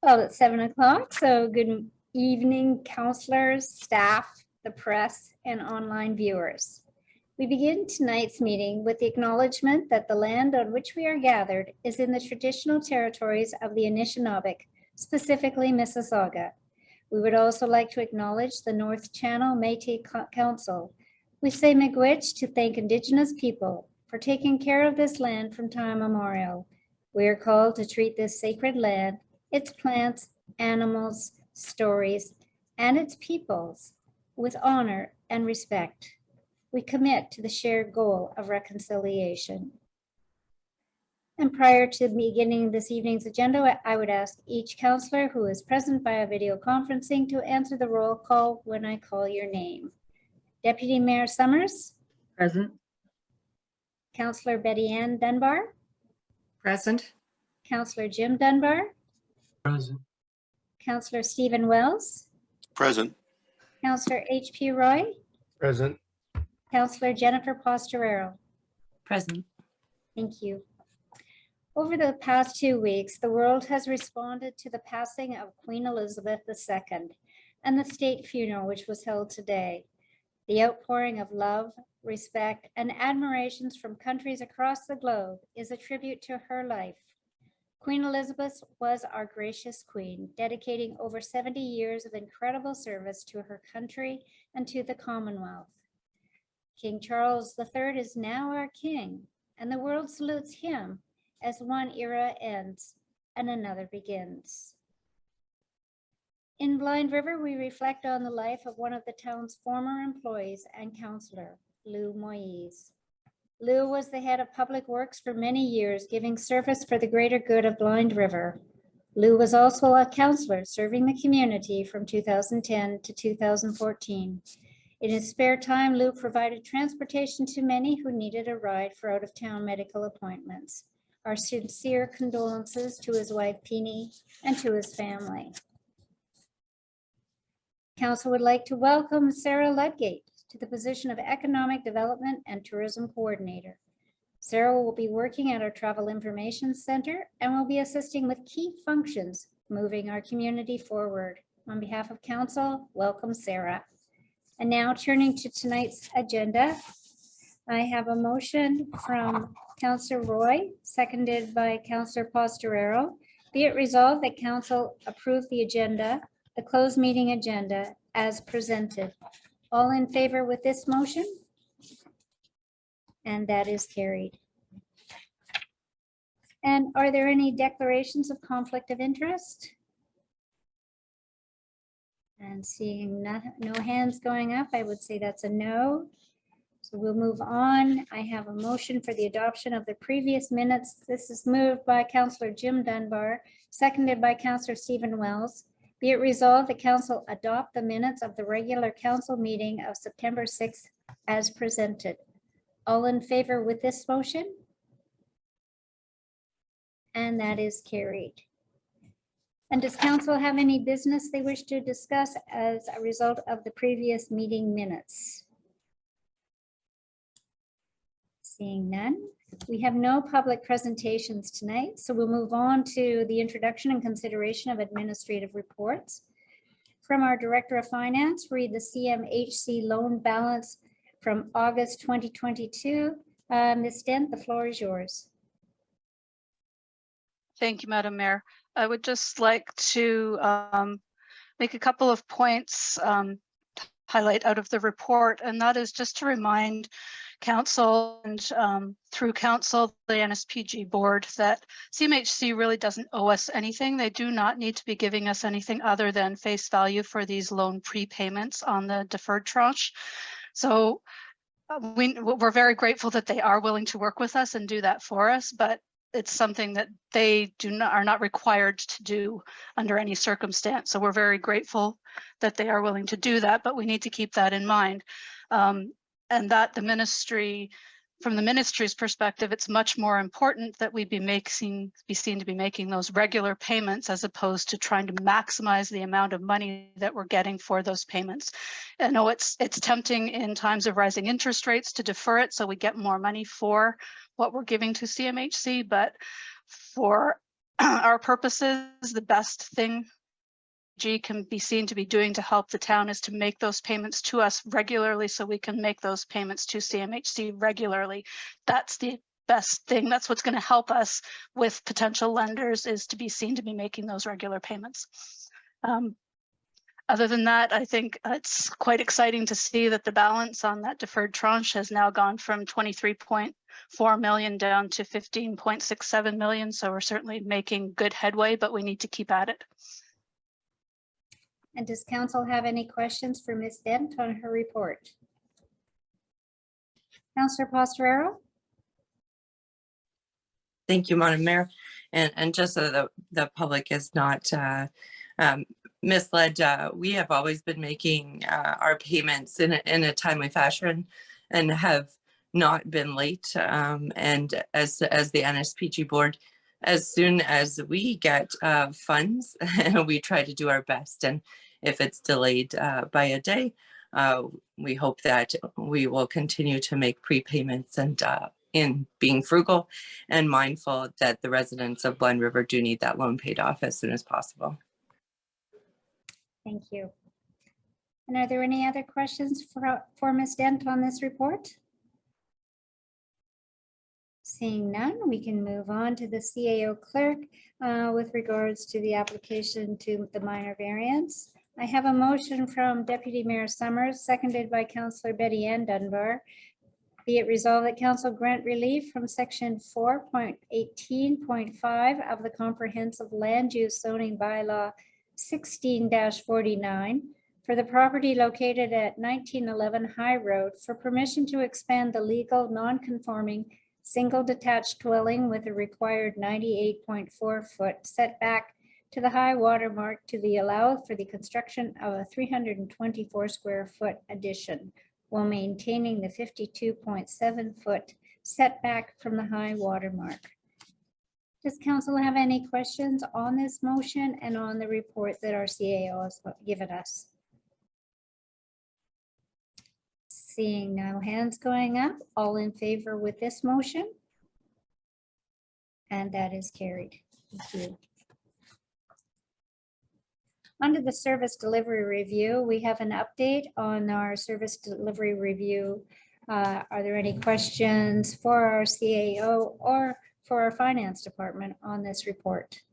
Well, it's 7 o'clock, so good evening, counselors, staff, the press, and online viewers. We begin tonight's meeting with the acknowledgement that the land on which we are gathered is in the traditional territories of the Anishinaabe, specifically Mississauga. We would also like to acknowledge the North Channel Métis Council. We say miigwech to thank Indigenous people for taking care of this land from time immemorial. We are called to treat this sacred land, its plants, animals, stories, and its peoples with honor and respect. We commit to the shared goal of reconciliation. And prior to beginning this evening's agenda, I would ask each counselor who is present via video conferencing to answer the roll call when I call your name. Deputy Mayor Summers. Present. Councillor Betty Ann Dunbar. Present. Councillor Jim Dunbar. Present. Councillor Stephen Wells. Present. Councillor H.P. Roy. Present. Councillor Jennifer Postorero. Present. Thank you. Over the past 2 weeks, the world has responded to the passing of Queen Elizabeth II and the state funeral, which was held today. The outpouring of love, respect, and admirations from countries across the globe is a tribute to her life. Queen Elizabeth was our gracious queen, dedicating over 70 years of incredible service to her country and to the Commonwealth. King Charles III is now our king, and the world salutes him as one era ends and another begins. In Blind River, we reflect on the life of one of the town's former employees and counselor, Lou Moise. Lou was the head of public works for many years, giving service for the greater good of Blind River. Lou was also a counselor serving the community from 2010 to 2014. In his spare time, Lou provided transportation to many who needed a ride for out-of-town medical appointments. Our sincere condolences to his wife, Peony, and to his family. Council would like to welcome Sarah Ludgate to the position of Economic Development and Tourism Coordinator. Sarah will be working at our Travel Information Center and will be assisting with key functions, moving our community forward. On behalf of Council, welcome Sarah. And now turning to tonight's agenda, I have a motion from Councillor Roy, seconded by Councillor Postorero. Be it resolved that Council approve the agenda, the closed meeting agenda as presented. All in favor with this motion? And that is carried. And are there any declarations of conflict of interest? And seeing no hands going up, I would say that's a no. So we'll move on. I have a motion for the adoption of the previous minutes. This is moved by Councillor Jim Dunbar, seconded by Councillor Stephen Wells. Be it resolved, the Council adopt the minutes of the regular Council meeting of September 6th as presented. All in favor with this motion? And that is carried. And does Council have any business they wish to discuss as a result of the previous meeting minutes? Seeing none, we have no public presentations tonight, so we'll move on to the introduction and consideration of administrative reports. From our Director of Finance, read the CMHC loan balance from August 2022. Ms. Dent, the floor is yours. Thank you, Madam Mayor. I would just like to make a couple of points highlight out of the report, and that is just to remind Council and through Council, the NSPG board, that CMHC really doesn't owe us anything. They do not need to be giving us anything other than face value for these loan prepayments on the deferred tranche. So we're very grateful that they are willing to work with us and do that for us, but it's something that they are not required to do under any circumstance. So we're very grateful that they are willing to do that, but we need to keep that in mind. And that the ministry, from the ministry's perspective, it's much more important that we be seen to be making those regular payments as opposed to trying to maximize the amount of money that we're getting for those payments. I know it's tempting in times of rising interest rates to defer it so we get more money for what we're giving to CMHC, but for our purposes, the best thing G can be seen to be doing to help the town is to make those payments to us regularly so we can make those payments to CMHC regularly. That's the best thing. That's what's going to help us with potential lenders, is to be seen to be making those regular payments. Other than that, I think it's quite exciting to see that the balance on that deferred tranche has now gone from 23.4 million down to 15.67 million. So we're certainly making good headway, but we need to keep at it. And does council have any questions for Ms. Dent on her report? Councillor Pastorero? Thank you, Madam Mayor. And just so the public is not misled, we have always been making our payments in a timely fashion and have not been late. And as the NSPG board, as soon as we get funds, we try to do our best. And if it's delayed by a day, we hope that we will continue to make prepayments and in being frugal and mindful that the residents of Blind River do need that loan paid off as soon as possible. Thank you. And are there any other questions for Ms. Dent on this report? Seeing none, we can move on to the CAO clerk with regards to the application to the minor variance. I have a motion from Deputy Mayor Summers, seconded by Councillor Betty Ann Dunbar. Be it resolved that council grant relief from section 4.18.5 of the comprehensive land use zoning bylaw 16-49 for the property located at 1911 High Road for permission to expand the legal non-conforming single detached dwelling with a required 98.4 foot setback to the high water mark to be allowed for the construction of a 324 square foot addition while maintaining the 52.7 foot setback from the high water mark. Does council have any questions on this motion and on the report that our CAO has given us? Seeing no hands going up, all in favor with this motion? And that is carried. Thank you. Under the service delivery review, we have an update on our service delivery review. Are there any questions for our CAO or for our finance department on this report?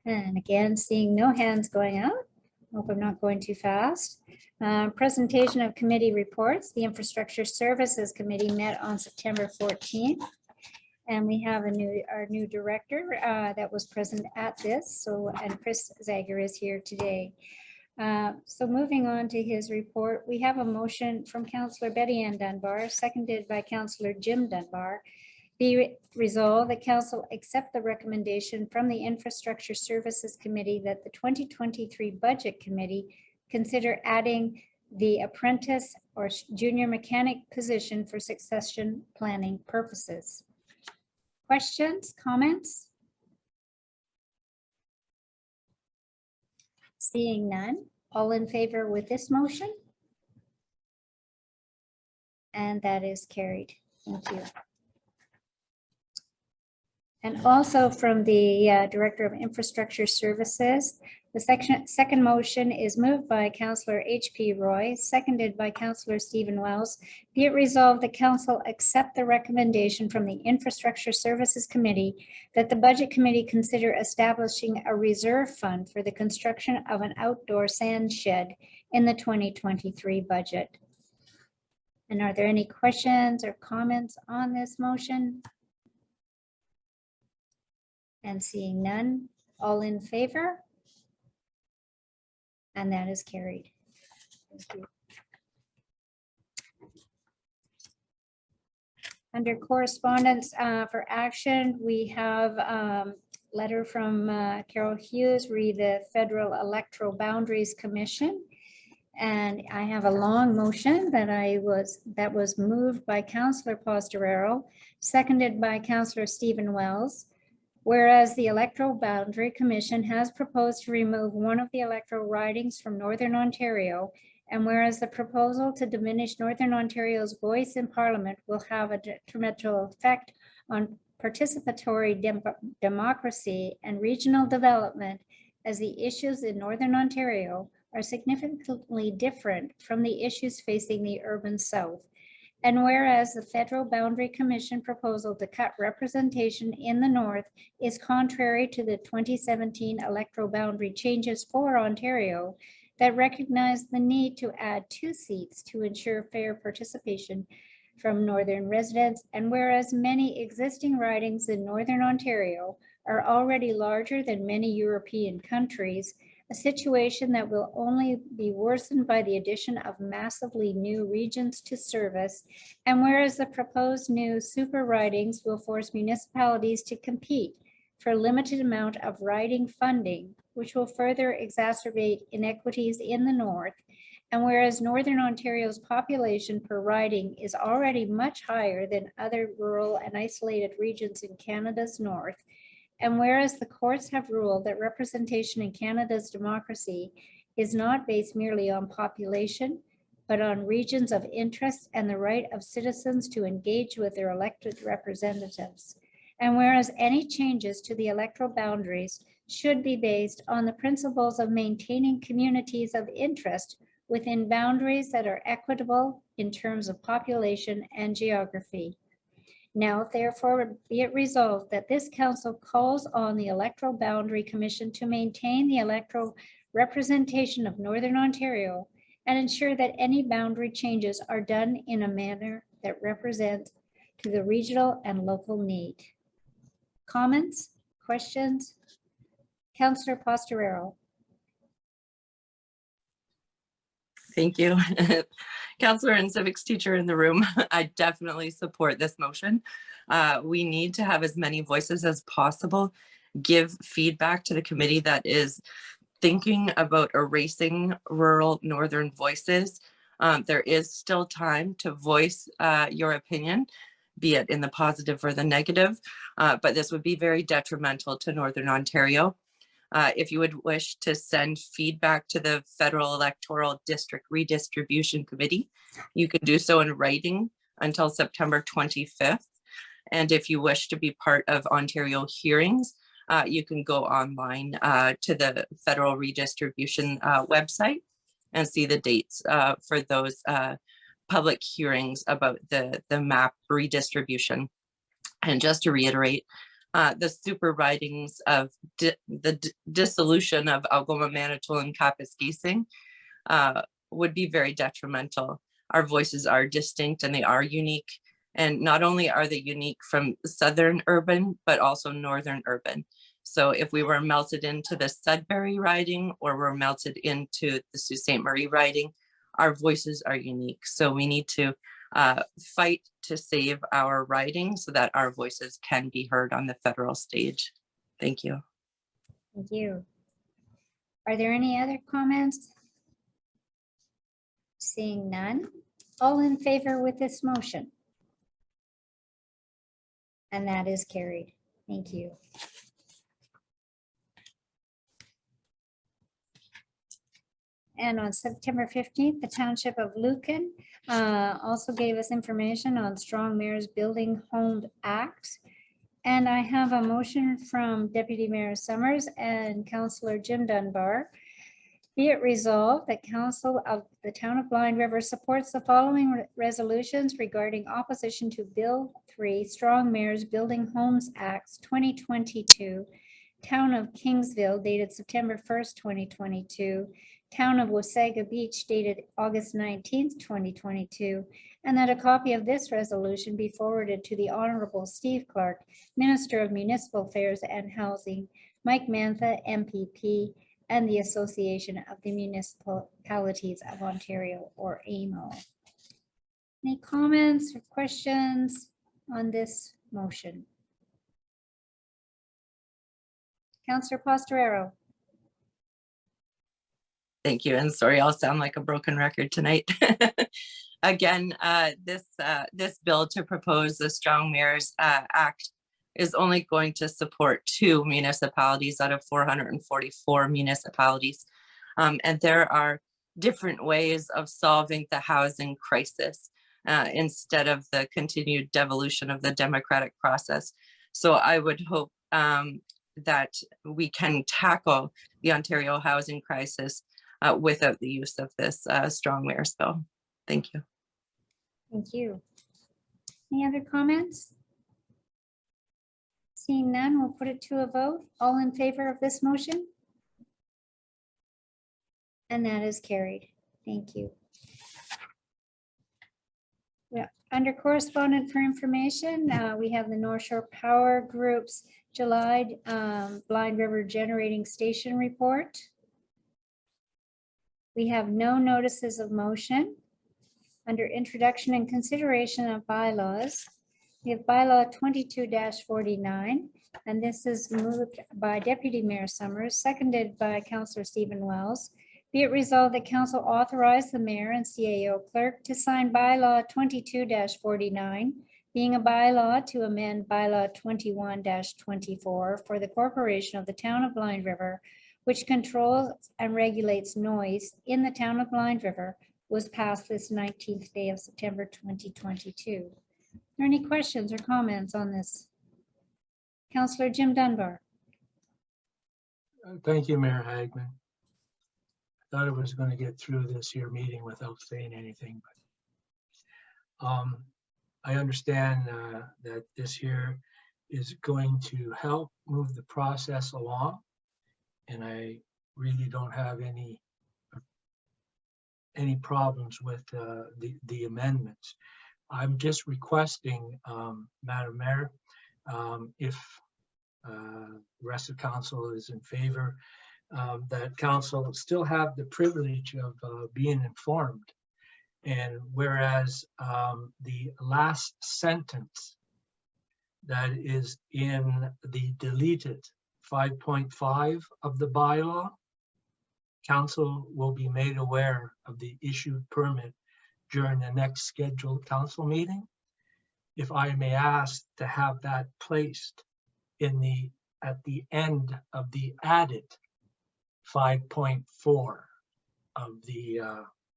And again, seeing no hands going out. Hope I'm not going too fast. Presentation of committee reports. The Infrastructure Services Committee met on September 14th. And we have our new director that was present at this. And Chris Zager is here today. So moving on to his report, we have a motion from Councillor Betty Ann Dunbar, seconded by Councillor Jim Dunbar. Be resolved that council accept the recommendation from the Infrastructure Services Committee that the 2023 Budget Committee consider adding the apprentice or junior mechanic position for succession planning purposes. Questions, comments? Seeing none, all in favor with this motion? And that is carried. Thank you. And also from the Director of Infrastructure Services, the second motion is moved by Councillor H.P. Roy, seconded by Councillor Stephen Wells. Be it resolved that council accept the recommendation from the Infrastructure Services Committee that the Budget Committee consider establishing a reserve fund for the construction of an outdoor sand shed in the 2023 budget. And are there any questions or comments on this motion? And seeing none, all in favor? And that is carried. Thank you. Under correspondence for action, we have letter from Carol Hughes, re the Federal Electoral Boundaries Commission. And I have a long motion that was moved by Councillor Pastorero, seconded by Councillor Stephen Wells. Whereas the Electoral Boundary Commission has proposed to remove one of the electoral ridings from Northern Ontario And whereas the proposal to diminish Northern Ontario's voice in Parliament will have a detrimental effect on participatory democracy and regional development, as the issues in Northern Ontario are significantly different from the issues facing the urban South. And whereas the Federal Boundary Commission proposal to cut representation in the North is contrary to the 2017 electoral boundary changes for Ontario that recognize the need to add 2 seats to ensure fair participation from Northern residents, and whereas many existing ridings in Northern Ontario are already larger than many European countries, a situation that will only be worsened by the addition of massively new regions to service, and whereas the proposed new super ridings will force municipalities to compete for a limited amount of riding funding, which will further exacerbate inequities in the North, and whereas Northern Ontario's population per riding is already much higher than other rural and isolated regions in Canada's North, and whereas the courts have ruled that representation in Canada's democracy is not based merely on population, but on regions of interest and the right of citizens to engage with their elected representatives. And whereas any changes to the electoral boundaries should be based on the principles of maintaining communities of interest within boundaries that are equitable in terms of population and geography. Now, therefore, be it resolved that this council calls on the Electoral Boundary Commission to maintain the electoral representation of Northern Ontario and ensure that any boundary changes are done in a manner that represents to the regional and local need. Comments, questions? Councillor Pastorero. Thank you. Counselor and civics teacher in the room, I definitely support this motion. We need to have as many voices as possible, give feedback to the committee that is thinking about erasing rural Northern voices. There is still time to voice your opinion, be it in the positive or the negative, but this would be very detrimental to Northern Ontario. If you would wish to send feedback to the Federal Electoral District Redistribution Committee, you can do so in writing until September 25th. And if you wish to be part of Ontario hearings, you can go online to the Federal Redistribution website and see the dates for those public hearings about the map redistribution. And just to reiterate, the super ridings of the dissolution of Algoma, Manitoulin, and Kapuskasing would be very detrimental. Our voices are distinct and they are unique. And not only are they unique from Southern urban, but also Northern urban. So if we were melted into the Sudbury riding or we're melted into the Sault Ste. Marie riding, our voices are unique. So we need to fight to save our riding so that our voices can be heard on the federal stage. Thank you. Thank you. Are there any other comments? Seeing none, all in favor with this motion? And that is carried. Thank you. And on September 15th, the Township of Lucan also gave us information on Strong Mayor's Building Homes Act. And I have a motion from Deputy Mayor Summers and Councillor Jim Dunbar. Be it resolved that Council of the Town of Blind River supports the following resolutions regarding opposition to Bill 3, Strong Mayor's Building Homes Act 2022, Town of Kingsville dated September 1st, 2022, Town of Wasaga Beach dated August 19th, 2022, and that a copy of this resolution be forwarded to the Honorable Steve Clark, Minister of Municipal Affairs and Housing, Mike Mantha, MPP, and the Association of the Municipalities of Ontario, or AMO. Any comments or questions on this motion? Councillor Pastorero. Thank you. And sorry, I'll sound like a broken record tonight. Again, this bill to propose the Strong Mayors Act is only going to support 2 municipalities out of 444 municipalities. And there are different ways of solving the housing crisis instead of the continued devolution of the democratic process. So I would hope that we can tackle the Ontario housing crisis without the use of this strong mayor's bill. Thank you. Thank you. Any other comments? Seeing none, we'll put it to a vote. All in favor of this motion? And that is carried. Thank you. Yeah, under correspondent for information, we have the North Shore Power Group's July Blind River Generating Station report. We have no notices of motion. Under introduction and consideration of bylaws, we have bylaw 22-49, and this is moved by Deputy Mayor Summers, seconded by Councillor Stephen Wells. Be it resolved that council authorize the mayor and CAO clerk to sign bylaw 22-49, being a bylaw to amend bylaw 21-24 for the corporation of the town of Blind River, which controls and regulates noise in the town of Blind River, was passed this 19th day of September 2022. Are there any questions or comments on this? Councillor Jim Dunbar. Thank you, Mayor Hagman. I thought I was going to get through this here meeting without saying anything, but I understand that this here is going to help move the process along, and I really don't have any problems with the amendments. I'm just requesting, Madam Mayor, if the rest of council is in favor, that council still have the privilege of being informed. And whereas the last sentence that is in the deleted 5.5 of the bylaw, council will be made aware of the issued permit during the next scheduled council meeting. If I may ask to have that placed in at the end of the added 5.4 of the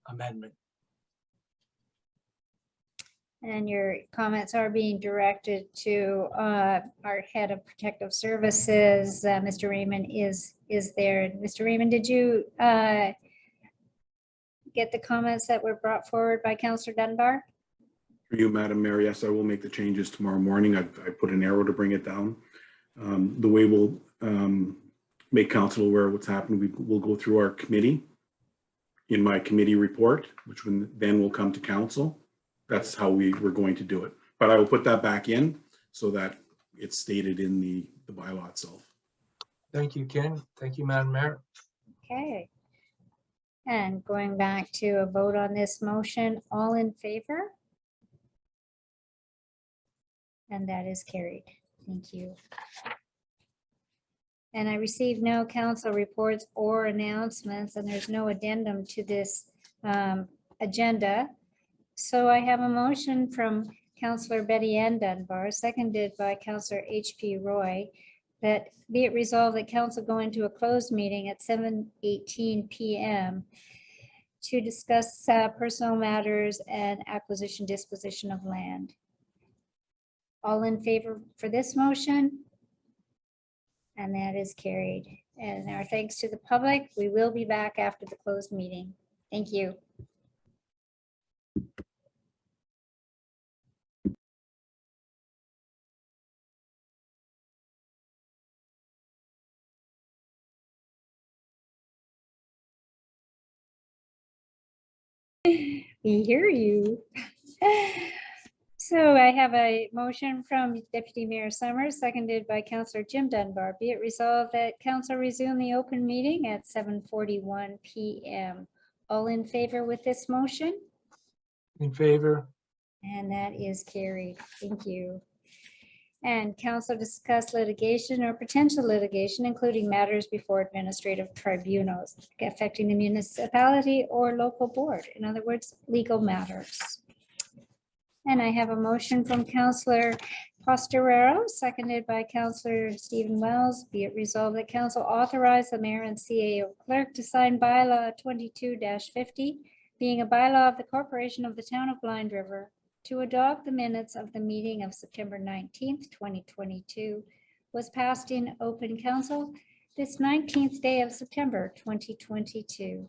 amendment. And your comments are being directed to our head of protective services. Mr. Raymond is there. Mr. Raymond, did you get the comments that were brought forward by Councillor Dunbar? For you, Madam Mayor, yes, I will make the changes tomorrow morning. I put an arrow to bring it down. The way we'll make council aware of what's happened, we'll go through our committee in my committee report, which then will come to council. That's how we're going to do it. But I will put that back in so that it's stated in the bylaw itself. Thank you, Ken. Thank you, Madam Mayor. Okay. And going back to a vote on this motion, all in favor? And that is carried. Thank you. And I received no council reports or announcements, and there's no addendum to this agenda. So I have a motion from Councillor Betty Ann Dunbar, seconded by Councillor HP Roy, that be it resolved that council go into a closed meeting at 7:18 p.m. to discuss personal matters and acquisition disposition of land. All in favor for this motion? And that is carried. And our thanks to the public. We will be back after the closed meeting. Thank you. We hear you. So I have a motion from Deputy Mayor Summers, seconded by Councillor Jim Dunbar. Be it resolved that council resume the open meeting at 7:41 p.m. All in favor with this motion? In favor? And that is carried. Thank you. And council discuss litigation or potential litigation, including matters before administrative tribunals affecting the municipality or local board. In other words, legal matters. And I have a motion from Councillor Fosterero, seconded by Counselor Stephen Wells. Be it resolved that council authorize the mayor and CAO clerk to sign bylaw 22-50, being a bylaw of the corporation of the town of Blind River, to adopt the minutes of the meeting of September 19th, 2022, was passed in open council this 19th day of September 2022.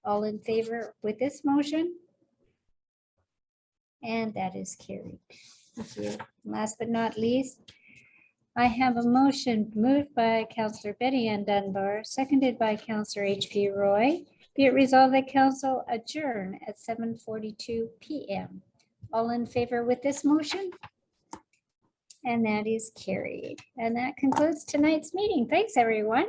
All in favor with this motion? And that is carried. Thank you. Last but not least, I have a motion moved by Councillor Betty Ann Dunbar, seconded by Councillor H.P. Roy. Be it resolved that council adjourn at 7:42 p.m. All in favor with this motion? And that is carried. And that concludes tonight's meeting. Thanks, everyone.